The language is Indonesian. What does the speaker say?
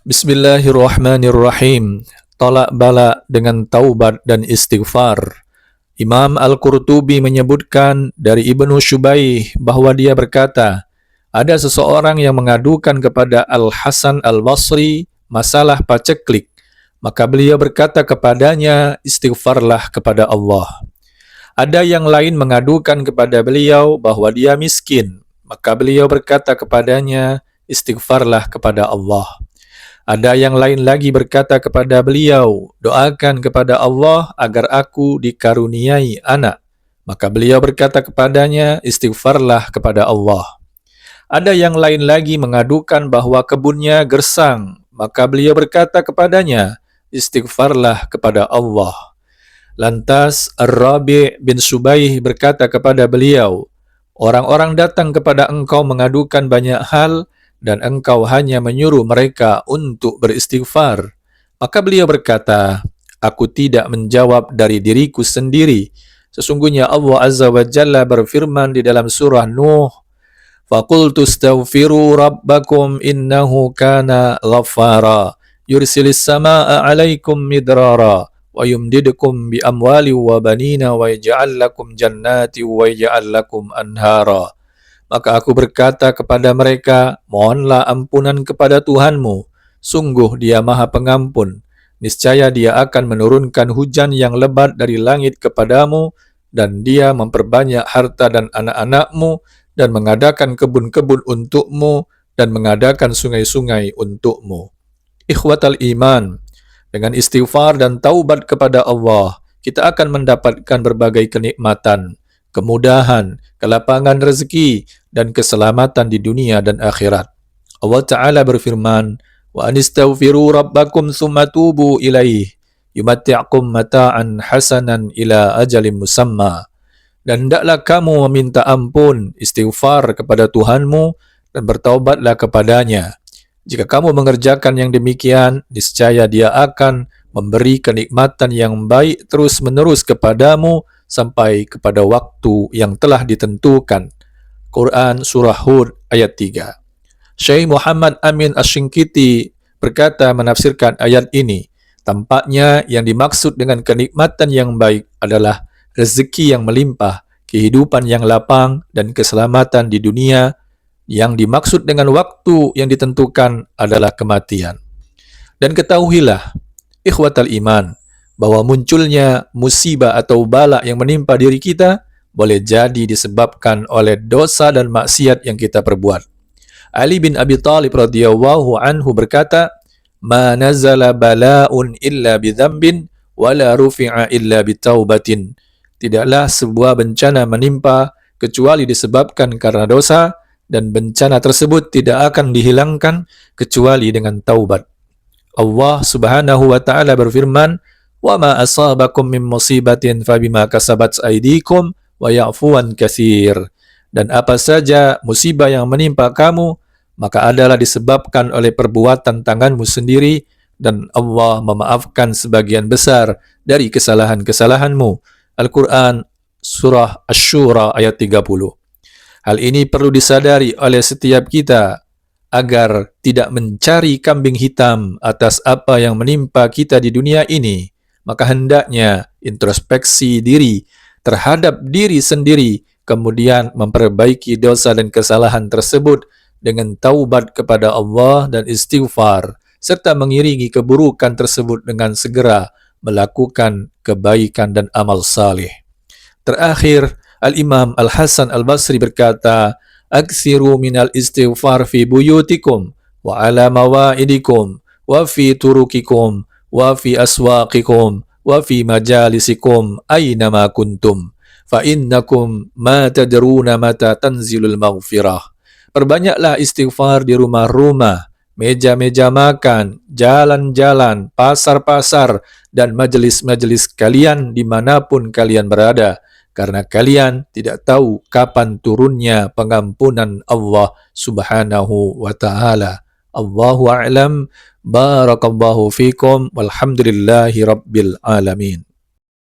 Bismillahirrahmanirrahim. Tolak bala dengan taubat dan istighfar. Imam Al-Qurtubi menyebutkan dari Ibnu Syubaih bahwa dia berkata, ada seseorang yang mengadukan kepada Al-Hasan Al-Basri masalah paceklik. Maka beliau berkata kepadanya, istighfarlah kepada Allah. Ada yang lain mengadukan kepada beliau bahwa dia miskin. Maka beliau berkata kepadanya, istighfarlah kepada Allah. Ada yang lain lagi berkata kepada beliau, doakan kepada Allah agar aku dikaruniai anak. Maka beliau berkata kepadanya, istighfarlah kepada Allah. Ada yang lain lagi mengadukan bahwa kebunnya gersang. Maka beliau berkata kepadanya, istighfarlah kepada Allah. Lantas Ar-Rabi' bin Subaih berkata kepada beliau, orang-orang datang kepada engkau mengadukan banyak hal, dan engkau hanya menyuruh mereka untuk beristighfar. Maka beliau berkata, aku tidak menjawab dari diriku sendiri. Sesungguhnya Allah Azza wa Jalla berfirman di dalam surah Nuh, فَقُلْتُ اسْتَغْفِرُوا رَبَّكُمْ إِنَّهُ كَانَ غَفَّارًا يُرْسِلِ السَّمَاءَ عَلَيْكُمْ مِدْرَارًا وَيُمْدِدْكُمْ بِأَمْوَالٍ وَبَنِينَ وَيَجْعَلْ لَكُمْ جَنَّاتٍ وَيَجْعَلْ لَكُمْ أَنْهَارًا. Maka aku berkata kepada mereka, mohonlah ampunan kepada Tuhanmu. Sungguh dia maha pengampun. Niscaya dia akan menurunkan hujan yang lebat dari langit kepadamu, dan dia memperbanyak harta dan anak-anakmu, dan mengadakan kebun-kebun untukmu, dan mengadakan sungai-sungai untukmu. Ikhwatal iman, dengan istighfar dan taubat kepada Allah, kita akan mendapatkan berbagai kenikmatan, kemudahan, kelapangan rezeki, dan keselamatan di dunia dan akhirat. Allah Ta'ala berfirman, wa anistaghfiru rabbakum thumma tubu ilaih, yumatti'akum mata'an hasanan ila ajalin musamma. Dan hendaklah kamu meminta ampun, istighfar kepada Tuhanmu, dan bertaubatlah kepadanya. Jika kamu mengerjakan yang demikian, niscaya dia akan memberi kenikmatan yang baik terus-menerus kepadamu, sampai kepada waktu yang telah ditentukan. Quran Surah Hud ayat 3. Syekh Muhammad Amin Asy-Syinkiti berkata menafsirkan ayat ini, tampaknya yang dimaksud dengan kenikmatan yang baik adalah rezeki yang melimpah, kehidupan yang lapang, dan keselamatan di dunia. Yang dimaksud dengan waktu yang ditentukan adalah kematian. Dan ketahuilah, ikhwatal iman, bahwa munculnya musibah atau bala yang menimpa diri kita boleh jadi disebabkan oleh dosa dan maksiat yang kita perbuat. Ali bin Abi Thalib radhiyallahu anhu berkata, "Ma nazala bala'un illa bidzambin wa la rufi'a illa bitaubatin." Tidaklah sebuah bencana menimpa kecuali disebabkan karena dosa, dan bencana tersebut tidak akan dihilangkan kecuali dengan taubat. Allah Subhanahu wa taala berfirman, وَمَا أَصَابَكُم مِّن مُّصِيبَةٍ فَبِمَا كَسَبَتْ أَيْدِيكُمْ وَيَعْفُو عَن كَثِيرٍ. Dan apa saja musibah yang menimpa kamu, maka adalah disebabkan oleh perbuatan tanganmu sendiri, dan Allah memaafkan sebagian besar dari kesalahan-kesalahanmu. Al-Quran Surah Asy-Syura ayat 30. Hal ini perlu disadari oleh setiap kita, agar tidak mencari kambing hitam atas apa yang menimpa kita di dunia ini. Maka hendaknya introspeksi diri terhadap diri sendiri, kemudian memperbaiki dosa dan kesalahan tersebut dengan taubat kepada Allah dan istighfar, serta mengiringi keburukan tersebut dengan segera melakukan kebaikan dan amal salih. Terakhir, Al-Imam Al-Hasan Al-Basri berkata, "Aksiru minal istighfar fi buyutikum, wa ala mawaidikum, wa fi turukikum, wa fi aswaqikum, wa fi majalisikum aynama kuntum, fa innakum ma tadruna mata tanzilul maghfirah." Perbanyaklah istighfar di rumah-rumah, meja-meja makan, jalan-jalan, pasar-pasar, dan majelis-majelis kalian dimanapun kalian berada, karena kalian tidak tahu kapan turunnya pengampunan Allah Subhanahu wa ta'ala. Allahu a'lam. Barakallahu fikum. Walhamdulillahi rabbil alamin.